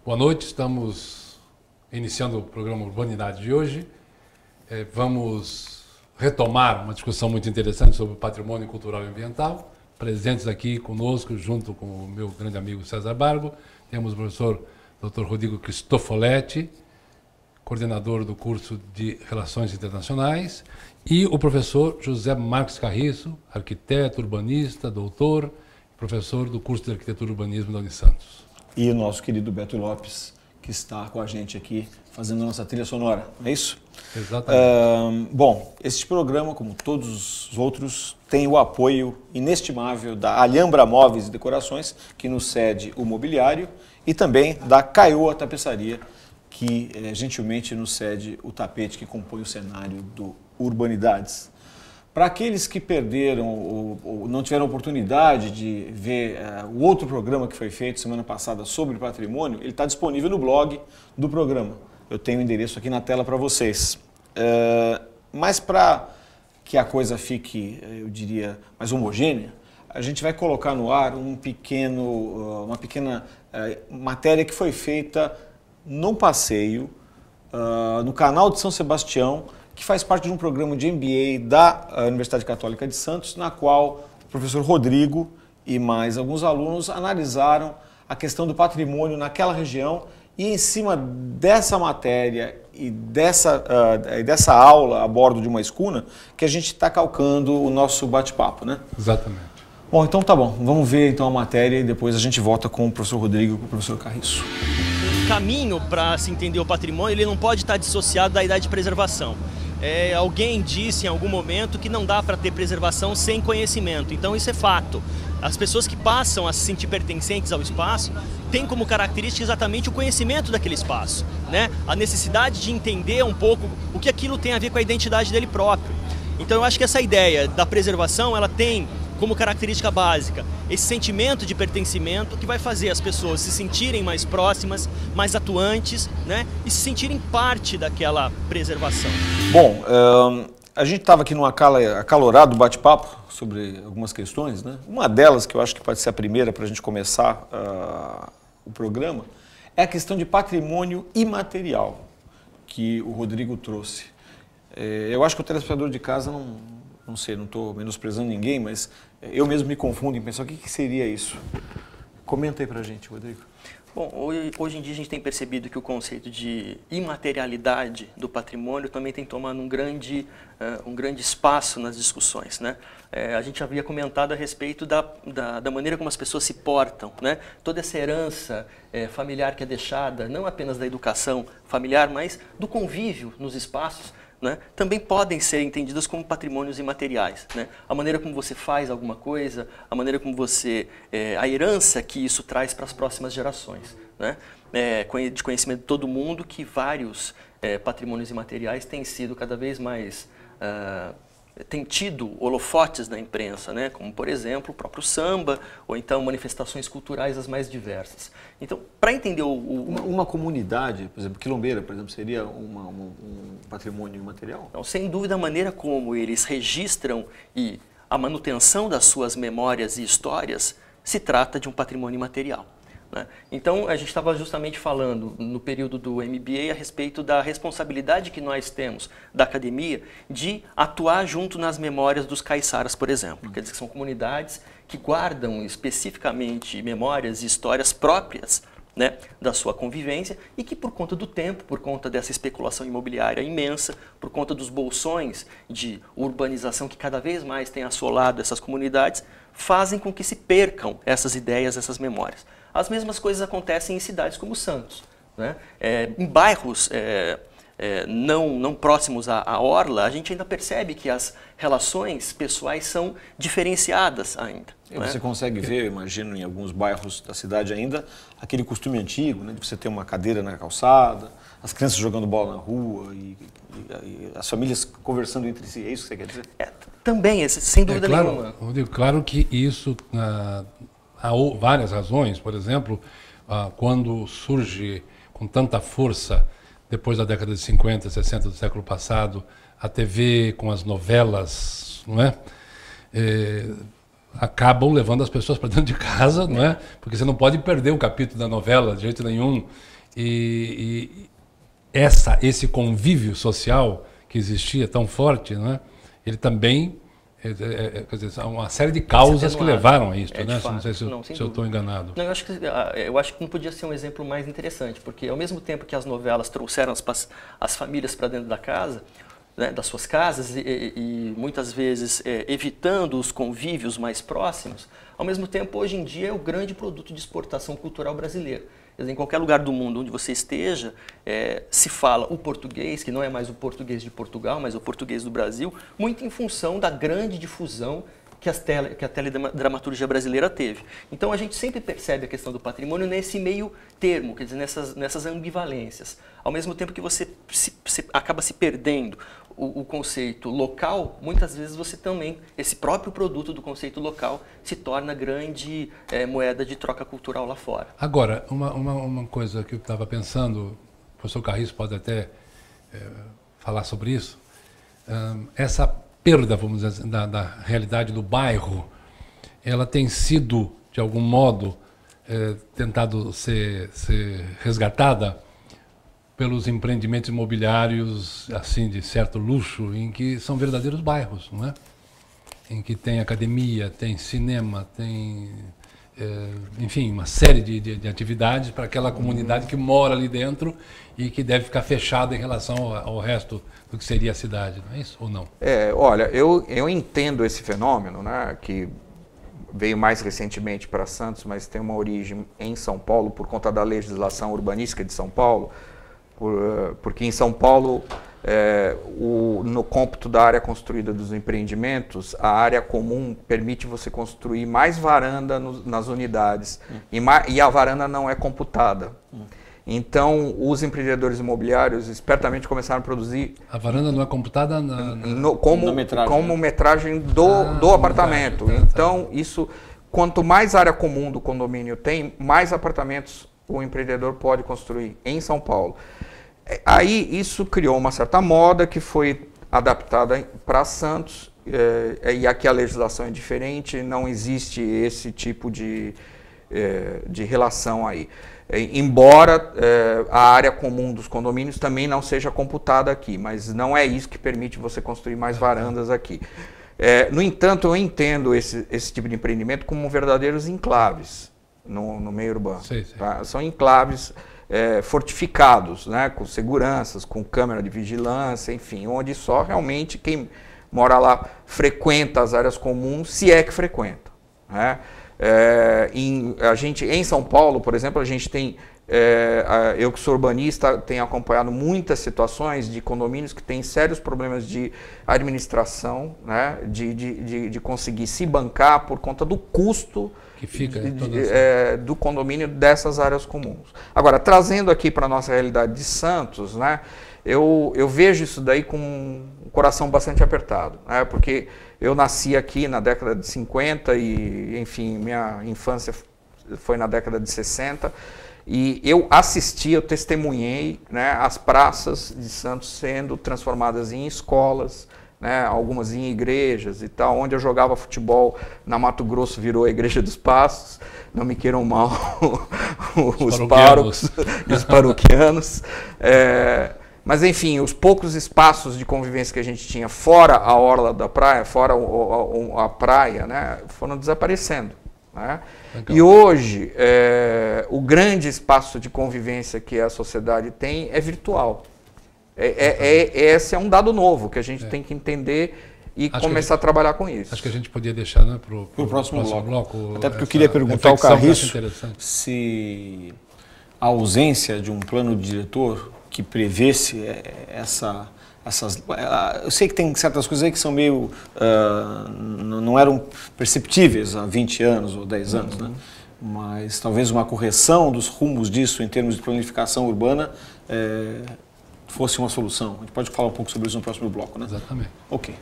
Boa noite, estamos iniciando o programa Urbanidade de hoje. Vamos retomar uma discussão muito interessante sobre o patrimônio cultural e ambiental. Presentes aqui conosco, junto com o meu grande amigo César Bargo, temos o professor Dr. Rodrigo Cristofoletti, coordenador do curso de Relações Internacionais, e o professor José Marques Carriço, arquiteto, urbanista, doutor, professor do curso de Arquitetura e Urbanismo da Unisantos. E o nosso querido Beto Lopes, que está com a gente aqui, fazendo a nossa trilha sonora, não é isso? Exatamente. Bom, este programa, como todos os outros, tem o apoio inestimável da Alhambra Móveis e Decorações, que nos cede o mobiliário, e também da Caioa Tapeçaria, que gentilmente nos cede o tapete que compõe o cenário do Urbanidades. Para aqueles que perderam ou não tiveram oportunidade de ver o outro programa que foi feito semana passada sobre patrimônio, ele está disponível no blog do programa. Eu tenho o endereço aqui na tela para vocês. Mas para que a coisa fique, eu diria, mais homogênea, a gente vai colocar no ar uma pequena matéria que foi feita no passeio, no canal de São Sebastião, que faz parte de um programa de MBA da Universidade Católica de Santos, na qual o professor Rodrigo e mais alguns alunos analisaram a questão do patrimônio naquela região, e em cima dessa matéria e dessa aula a bordo de uma escuna que a gente está calcando o nosso bate-papo, né? Exatamente. Bom, então tá bom. Vamos ver então a matéria e depois a gente volta com o professor Rodrigo e com o professor Carriço. O caminho para se entender o patrimônio, ele não pode estar dissociado da idade de preservação. Alguém disse em algum momento que não dá para ter preservação sem conhecimento, então isso é fato. As pessoas que passam a se sentir pertencentes ao espaço têm como característica exatamente o conhecimento daquele espaço, né? A necessidade de entender um pouco o que aquilo tem a ver com a identidade dele próprio. Então eu acho que essa ideia da preservação, ela tem como característica básica esse sentimento de pertencimento que vai fazer as pessoas se sentirem mais próximas, mais atuantes, né? E se sentirem parte daquela preservação. Bom, a gente estava aqui num acalorado bate-papo sobre algumas questões, né? Uma delas, que eu acho que pode ser a primeira para a gente começar o programa, é a questão de patrimônio imaterial que o Rodrigo trouxe. Eu acho que o telespectador de casa não sei, não estou menosprezando ninguém, mas eu mesmo me confundo em pensar o que seria isso. Comenta aí pra gente, Rodrigo. Bom, hoje em dia a gente tem percebido que o conceito de imaterialidade do patrimônio também tem tomado um grande espaço nas discussões, né? A gente havia comentado a respeito da maneira como as pessoas se portam, né? Toda essa herança familiar que é deixada, não apenas da educação familiar, mas do convívio nos espaços, né, também podem ser entendidas como patrimônios imateriais, né? A maneira como você faz alguma coisa, a maneira como a herança que isso traz para as próximas gerações, né? De conhecimento de todo mundo que vários patrimônios imateriais têm sido cada vez mais tem tido holofotes na imprensa, né? Como, por exemplo, o próprio samba, ou então manifestações culturais as mais diversas. Então, para entender Uma comunidade, por exemplo, quilombeira, por exemplo, seria um patrimônio imaterial? Então, sem dúvida, a maneira como eles registram e a manutenção das suas memórias e histórias se trata de um patrimônio imaterial, né? Então, a gente estava justamente falando no período do MBA a respeito da responsabilidade que nós temos da academia de atuar junto nas memórias dos caiçaras, por exemplo. Quer dizer, que são comunidades que guardam especificamente memórias e histórias próprias, né, da sua convivência, e que por conta do tempo, por conta dessa especulação imobiliária imensa, por conta dos bolsões de urbanização que cada vez mais têm assolado essas comunidades, fazem com que se percam essas ideias, essas memórias. As mesmas coisas acontecem em cidades como Santos, né? Em bairros não próximos à orla, a gente ainda percebe que as relações pessoais são diferenciadas ainda. Você consegue ver, eu imagino, em alguns bairros da cidade ainda, aquele costume antigo, né, de você ter uma cadeira na calçada, as crianças jogando bola na rua e as famílias conversando entre si. É isso que você quer dizer? Também, sem dúvida nenhuma. Rodrigo, claro que isso, há várias razões. Por exemplo, quando surge com tanta força, depois da década de 50, 60 do século passado, a TV com as novelas, não é? acabam levando as pessoas para dentro de casa, não é? Porque você não pode perder um capítulo da novela de jeito nenhum. E esse convívio social que existia tão forte, não é? Ele também, quer dizer, há uma série de causas que levaram a isso, né? Fato. Não sei se eu estou enganado. Não, eu acho que não podia ser um exemplo mais interessante, porque ao mesmo tempo que as novelas trouxeram as famílias para dentro da casa, né, das suas casas e muitas vezes evitando os convívios mais próximos, ao mesmo tempo hoje em dia é o grande produto de exportação cultural brasileiro. Quer dizer, em qualquer lugar do mundo onde você esteja, se fala o português, que não é mais o português de Portugal, mas o português do Brasil, muito em função da grande difusão que a teledramaturgia brasileira teve. Então a gente sempre percebe a questão do patrimônio nesse meio termo, quer dizer, nessas ambivalências. Ao mesmo tempo que você acaba se perdendo o conceito local, muitas vezes você também, esse próprio produto do conceito local, se torna grande moeda de troca cultural lá fora. Agora, uma coisa que eu estava pensando, o professor Carriço pode até falar sobre isso, essa perda, vamos dizer, da realidade do bairro, ela tem sido, de algum modo, tentado ser resgatada pelos empreendimentos imobiliários, assim, de certo luxo, em que são verdadeiros bairros, não é? Em que tem academia, tem cinema, tem, enfim, uma série de atividades para aquela comunidade que mora ali dentro e que deve ficar fechada em relação ao resto do que seria a cidade, não é isso ou não? Olha, eu entendo esse fenômeno, né, que veio mais recentemente para Santos, mas tem uma origem em São Paulo por conta da legislação urbanística de São Paulo, porque em São Paulo, no cômputo da área construída dos empreendimentos, a área comum permite você construir mais varanda nas unidades, e a varanda não é computada. Então, os empreendedores imobiliários espertamente começaram a produzir... A varanda não é computada como metragem do apartamento. Então, isso, quanto mais área comum do condomínio tem, mais apartamentos o empreendedor pode construir em São Paulo. Aí, isso criou uma certa moda que foi adaptada para Santos, e aqui a legislação é diferente, não existe esse tipo de relação aí. Embora a área comum dos condomínios também não seja computada aqui, mas não é isso que permite você construir mais varandas aqui. No entanto, eu entendo esse tipo de empreendimento como verdadeiros enclaves no meio urbano. Sim. Tá? São enclaves fortificados, né? Com seguranças, com câmera de vigilância, enfim, onde só realmente quem mora lá frequenta as áreas comuns, se é que frequenta, né? Em São Paulo, por exemplo, a gente tem, eu que sou urbanista, tenho acompanhado muitas situações de condomínios que têm sérios problemas de administração, né, de conseguir se bancar por conta do custo que fica do condomínio dessas áreas comuns. Agora, trazendo aqui para a nossa realidade de Santos, né, eu vejo isso daí com o coração bastante apertado, né, porque eu nasci aqui na década de 50 e, enfim, minha infância foi na década de 60. E eu testemunhei, né, as praças de Santos sendo transformadas em escolas, né, algumas em igrejas e tal. Onde eu jogava futebol na Mato Grosso virou a Igreja dos Passos. Não me queiram mal os párocos e os paroquianos. Mas, enfim, os poucos espaços de convivência que a gente tinha fora a orla da praia, fora a praia, né, foram desaparecendo, né? E hoje, o grande espaço de convivência que a sociedade tem é virtual. Esse é um dado novo que a gente tem que entender e começar a trabalhar com isso. Acho que a gente podia deixar, né, para o próximo bloco. Até porque eu queria perguntar ao Carriço se a ausência de um plano diretor que prevesse essas... Eu sei que tem certas coisas aí que são meio... não eram perceptíveis há 20 anos ou 10 anos, né? Mas talvez uma correção dos rumos disso em termos de planificação urbana fosse uma solução. A gente pode falar um pouco sobre isso no próximo bloco, né? Exatamente. Ok.